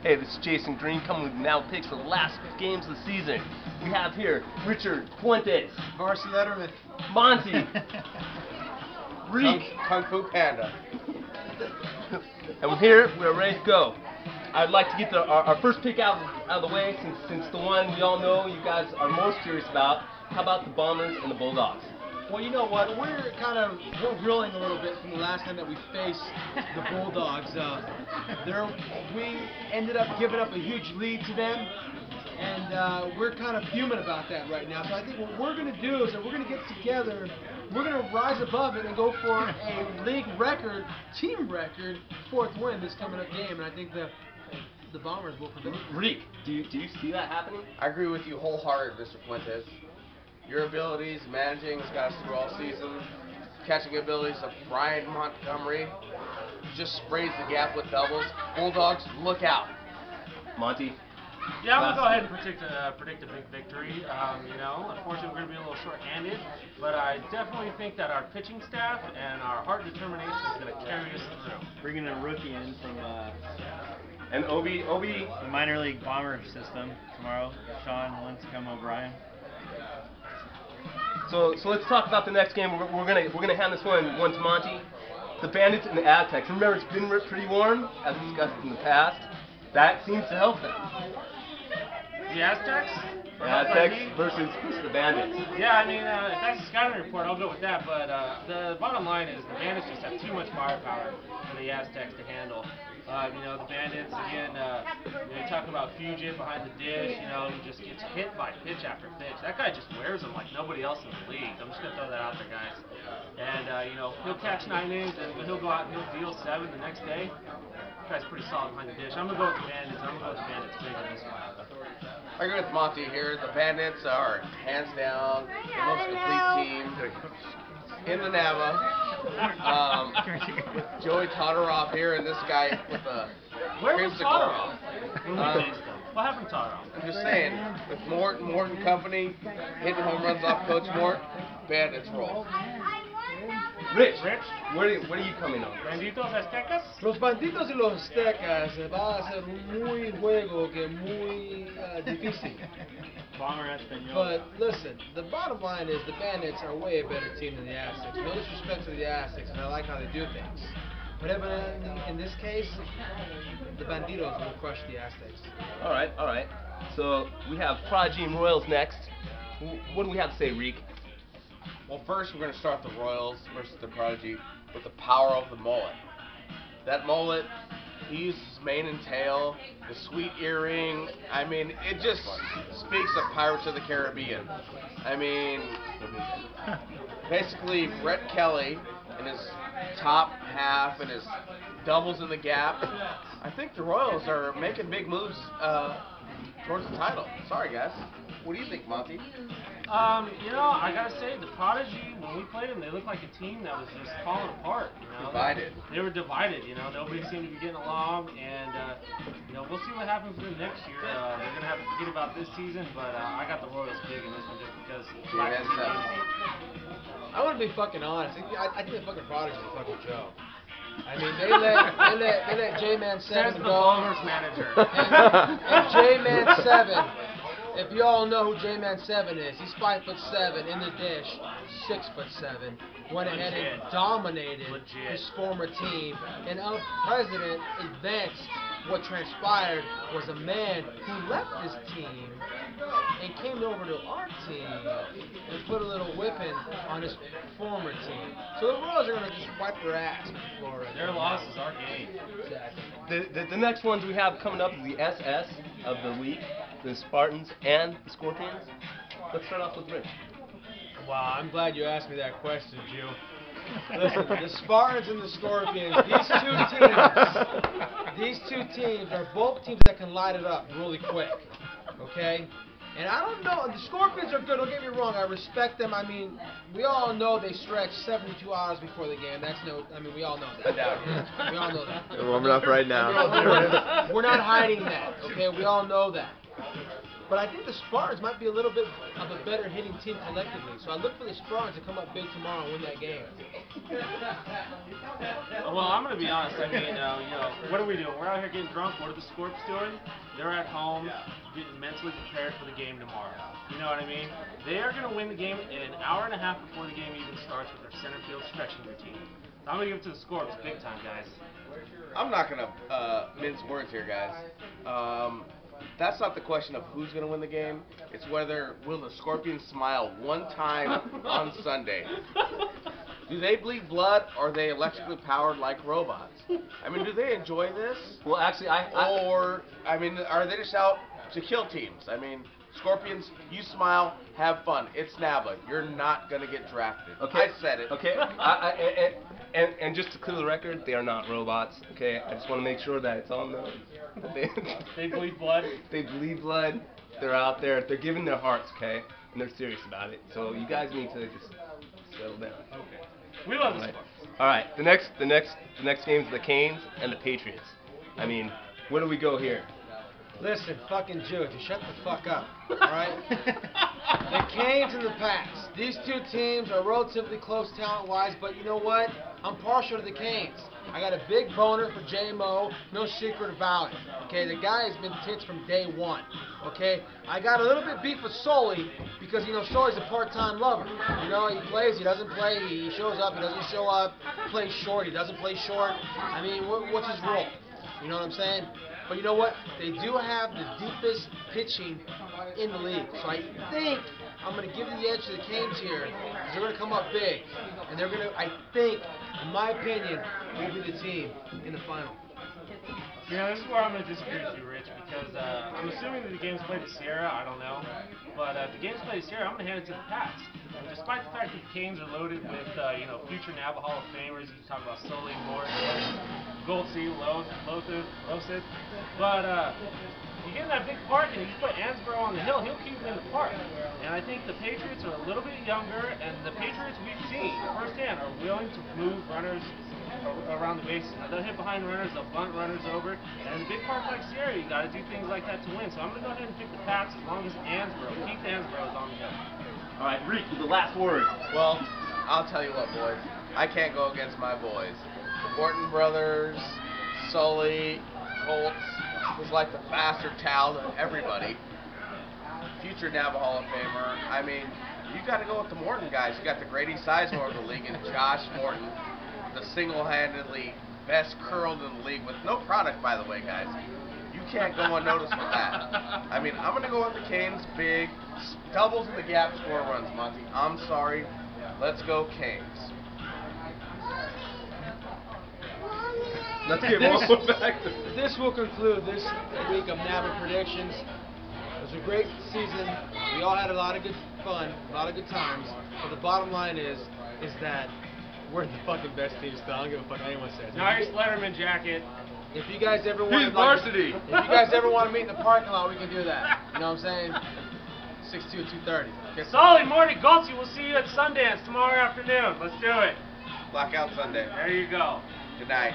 Hey, this is Jason Green coming with now picks for the last games of the season. We have here Richard Fuentes, Varsity Letterman, Monty, Reek, Kung Fu Panda. and we're ready to go. I'd like to get our first pick out of the way since the one we all know you guys are most curious about. How about the Bombers and the Bulldogs? Well, you know what? We're reeling a little bit from the last time that we faced the Bulldogs. We ended up giving up a huge lead to them, and we're kind of fuming about that right now. So I think what we're going to do is that we're going to get together, we're going to rise above it and go for a league record, team record, 4th win this coming up game, and I think the Bombers will prevail. Reek, do you see that happening? I agree with you wholeheartedly, Mr. Fuentes. Your abilities, managing, has got us through all season. Catching abilities of Brian Montgomery just sprays the gap with doubles. Bulldogs, look out. Monty? Yeah, I'm going to go ahead and predict a big victory. Unfortunately, we're going to be a little short-handed, but I definitely think that our pitching staff and our heart determination is going to carry us through. Bringing a rookie in from And Obi, the minor league bomber system tomorrow. Sean Lincecum O'Brien. So let's talk about the next game. We're gonna hand this one to Monty. The Bandits and the Aztecs. Remember, it's been pretty warm, as discussed in the past. That seems to help them. The Aztecs? The Aztecs versus the Bandits. Yeah, I mean, if that's a scouting report, I'll go with that. But the bottom line is the Bandits just have too much firepower for the Aztecs to handle. The Bandits, again, you're talking about Fugit behind the dish, he just gets hit by pitch after pitch. That guy just wears them like nobody else in the league. I'm just going to throw that out there, guys. And, he'll catch 9 innings, but he'll go out and he'll deal 7 the next day. That guy's pretty solid behind the dish. I'm going to go with the Bandits. I'm going to go with the Bandits big in this one. I agree with Monty here. The Bandits are, hands down, the most complete team in the NAVA. With Joey Todorov here and this guy with the Where was Todorov? What happened to Todorov? I'm just saying, with Morton Company hitting home runs off Coach Mort, Bandits roll. Rich, where are you coming on? Banditos Aztecas? Los Banditos y los Aztecas va a ser un juego que muy difícil. Bomber Espanol. But listen, the bottom line is the Bandits are way a better team than the Aztecs. No disrespect to the Aztecs, and I like how they do things. But evidently, in this case, the Banditos will crush the Aztecs. All right. So we have Prodigy and Royals next. What do we have to say, Reek? Well, first we're going to start the Royals versus the Prodigy with the power of the mullet. That mullet, he uses mane and tail, the sweet earring. I mean, it just speaks of Pirates of the Caribbean. I mean, basically Brett Kelly in his top half and his doubles in the gap. I think the Royals are making big moves towards the title. Sorry, guys. What do you think, Monty? I gotta say, the Prodigy, when we played them, they looked like a team that was just falling apart. Divided. They were divided. Nobody seemed to be getting along, and we'll see what happens with them next year. They're gonna have to forget about this season, but I got the Royals big in this one just because. I want to be fucking honest. I think the fucking Prodigy is a fucking joke. I mean, they let J-Man 7 go. Bombers manager. And J-Man 7. If you all know who J-Man 7 is, he's 5'7" in the dish, 6'7". Went ahead and dominated his former team. And our president advanced what transpired was a man who left his team and came over to our team and put a little whipping on his former team. So the Royals are going to just wipe their ass with Florida. Their loss is our game. Exactly. The next ones we have coming up is the SS of the week, the Spartans and the Scorpions. Let's start off with Rich. Wow, I'm glad you asked me that question, Jew. Listen, the Spartans and the Scorpions, these two teams are both teams that can light it up really quick, okay? And I don't know, the Scorpions are good, don't get me wrong, I respect them. I mean, we all know they stretch 72 hours before the game. We all know that. We all know that. They're warming up right now. We're not hiding that, okay? We all know that. But I think the Spartans might be a little bit of a better hitting team collectively. So I look for the Spartans to come up big tomorrow and win that game. Well, I'm going to be honest. I mean, what are we doing? We're out here getting drunk. What are the Scorps doing? They're at home getting mentally prepared for the game tomorrow. You know what I mean? They are going to win the game in an hour and a half before the game even starts with their center field stretching routine. So I'm going to give it to the Scorps big time, guys. I'm not going to mince words here, guys. That's not the question of who's going to win the game. It's whether will the Scorpions smile one time on Sunday. Do they bleed blood, or are they electrically powered like robots? I mean, do they enjoy this? Well, actually, I mean, are they just out to kill teams? I mean, Scorpions, you smile, have fun. It's NABLA. You're not going to get drafted. Okay. I said it. Okay. And just to clear the record, they are not robots. Okay. I just want to make sure that it's on them. They bleed blood. They bleed blood. They're out there. They're giving their hearts. Okay. And they're serious about it. So you guys need to just settle down. Okay. We love the Spartans. All right. The next game is the Canes and the Patriots. I mean, where do we go here? Listen, fucking Jews, you shut the fuck up, alright? The Canes and the Pats. These two teams are relatively close talent-wise, but you know what? I'm partial to the Canes. I got a big boner for JMO, no secret about it. Okay, the guy has been tits from day one. Okay, I got a little bit beef with Sully because, you know, Sully's a part-time lover. You know, he plays, he doesn't play, he shows up, he doesn't show up, plays short, he doesn't play short. I mean, what's his role? You know what I'm saying? But you know what? They do have the deepest pitching in the league. So I think I'm going to give the edge to the Canes here because they're going to come up big. And they're going to, I think, in my opinion, will be the team in the final. Yeah, this is where I'm going to disagree with you, Rich, because I'm assuming that the game's played at Sierra. I don't know. But if the game's played at Sierra, I'm going to hand it to the Pats. Despite the fact that the Canes are loaded with, future NABA Hall of Famers, you can talk about Sully, Morris, Goldsey, Losith. But you get in that big park and you put Ansbro on the hill, he'll keep him in the park. And I think the Patriots are a little bit younger, and the Patriots we've seen firsthand are willing to move runners around the bases. Now, they'll hit behind runners, they'll bunt runners over, and in a big park like Sierra, you got to do things like that to win. So I'm going to go ahead and pick the Pats as long as Keith Ansbro is on the hill. All right, Reek, with the last word. Well, I'll tell you what, boys. I can't go against my boys. The Morton brothers, Sully, Colts, was like the bastard child of everybody. Future NABA Hall of Famer. I mean, you got to go with the Morton guys. You got the Grady Sizemore of the league and Josh Morton, the single-handedly best curled in the league with no product, by the way, guys. You can't go unnoticed with that. I mean, I'm going to go with the Canes big. Doubles in the gap, score runs, Monty. I'm sorry. Let's go Canes. Let's get more back. This will conclude this week of NABA predictions. It was a great season. We all had a lot of good fun, a lot of good times. But the bottom line is that we're the fucking best team still. I don't give a fuck what anyone says. Nice Letterman jacket. If you guys ever want He's varsity. if you guys ever want to meet in the parking lot, we can do that. You know what I'm saying? 6'2", 230. Sully, Morty, Goldsey, we'll see you at Sundance tomorrow afternoon. Let's do it. Blackout Sunday. There you go. Good night.